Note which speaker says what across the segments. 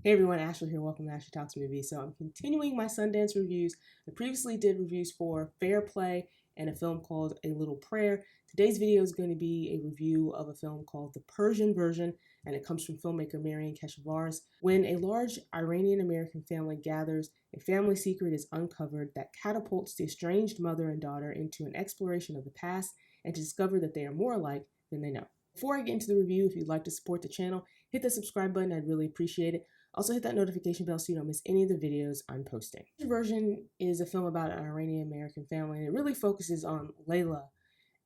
Speaker 1: Hey everyone, Ashley here. Welcome to Ashley Talks Movies. So I'm continuing my Sundance reviews. I previously did reviews for Fair Play and a film called A Little Prayer. Today's video is going to be a review of a film called The Persian Version, and it comes from filmmaker Maryam Keshavarz. When a large Iranian-American family gathers, a family secret is uncovered that catapults the estranged mother and daughter into an exploration of the past and to discover that they are more alike than they know. Before I get into the review, if you'd like to support the channel, hit that subscribe button. I'd really appreciate it. Also hit that notification bell so you don't miss any of the videos I'm posting. This version is a film about an Iranian-American family, and it really focuses on Layla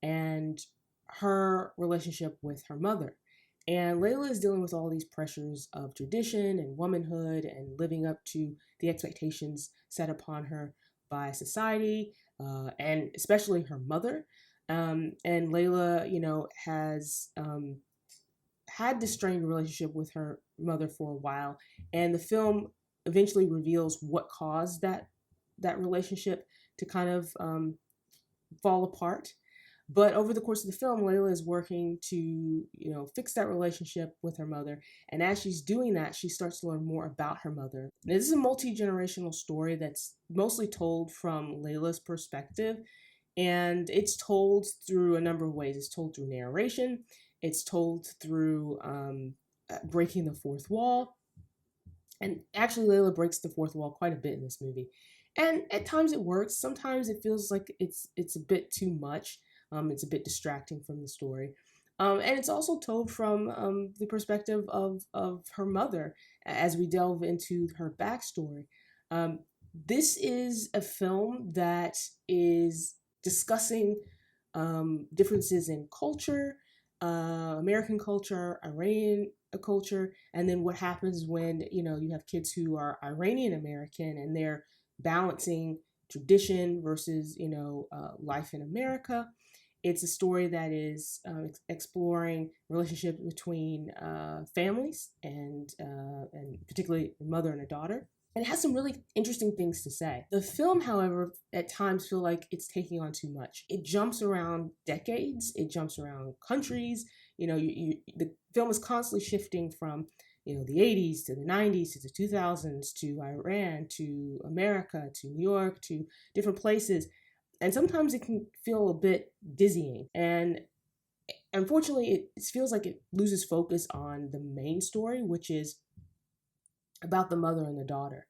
Speaker 1: and her relationship with her mother. And Layla is dealing with all these pressures of tradition and womanhood and living up to the expectations set upon her by society, and especially her mother. And Layla, has had this strained relationship with her mother for a while, and the film eventually reveals what caused that relationship to kind of fall apart. But over the course of the film, Layla is working to fix that relationship with her mother, and as she's doing that, she starts to learn more about her mother. Now, this is a multi-generational story that's mostly told from Layla's perspective, and it's told through a number of ways. It's told through narration. It's told through breaking the fourth wall. And actually, Layla breaks the fourth wall quite a bit in this movie. And at times it works. Sometimes it feels like it's a bit too much. It's a bit distracting from the story. And it's also told from the perspective of her mother as we delve into her backstory. This is a film that is discussing differences in culture, American culture, Iranian culture, and then what happens when you have kids who are Iranian American and they're balancing tradition versus life in America. It's a story that is exploring relationships between families and particularly a mother and a daughter. And it has some really interesting things to say. The film, however, at times feel like it's taking on too much. It jumps around decades. It jumps around countries. The film is constantly shifting from the 80s to the 90s to the 2000s to Iran to America to New York to different places. And sometimes it can feel a bit dizzying. And unfortunately, it feels like it loses focus on the main story, which is about the mother and the daughter.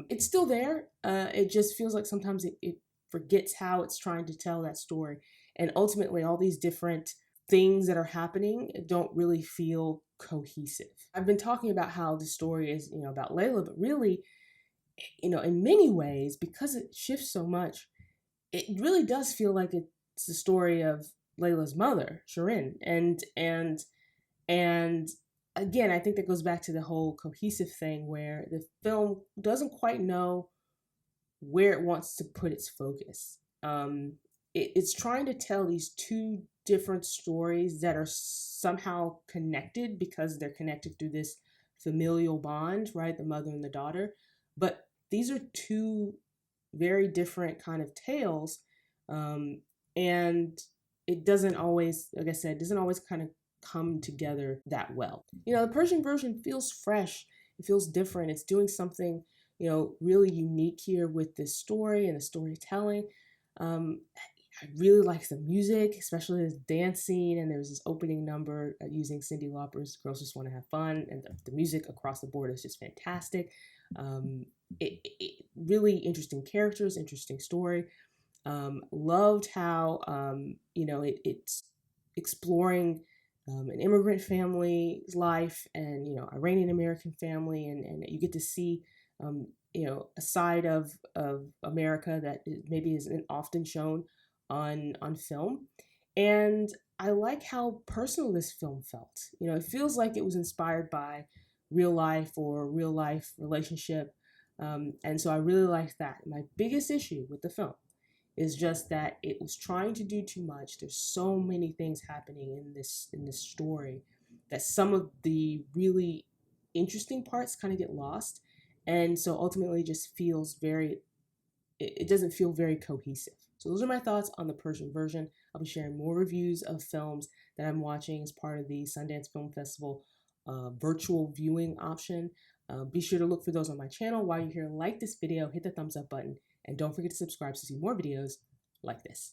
Speaker 1: It's still there. It just feels like sometimes it forgets how it's trying to tell that story. And ultimately, all these different things that are happening don't really feel cohesive. I've been talking about how the story is, about Layla, but really, in many ways, because it shifts so much, it really does feel like it's the story of Layla's mother, Shireen. And again, I think that goes back to the whole cohesive thing where the film doesn't quite know where it wants to put its focus. It's trying to tell these two different stories that are somehow connected because they're connected through this familial bond, right? The mother and the daughter. But these are two very different kind of tales. And it doesn't always, like I said, doesn't always kind of come together that well. The Persian version feels fresh. It feels different. It's doing something, really unique here with this story and the storytelling. I really like the music, especially this dance scene. And there's this opening number using Cyndi Lauper's "Girls Just Want to Have Fun," and the music across the board is just fantastic. It really interesting characters, interesting story. Loved how it's exploring an immigrant family's life and Iranian American family, and you get to see a side of America that maybe isn't often shown on film. And I like how personal this film felt. It feels like it was inspired by real life or real life relationship, and so I really like that. My biggest issue with the film is just that it was trying to do too much. There's so many things happening in this story that some of the really interesting parts kind of get lost, and so ultimately it just feels it doesn't feel very cohesive. So those are my thoughts on the Persian version. I'll be sharing more reviews of films that I'm watching as part of the Sundance Film Festival virtual viewing option. Be sure to look for those on my channel. While you're here, like this video, hit the thumbs up button, and don't forget to subscribe to see more videos like this.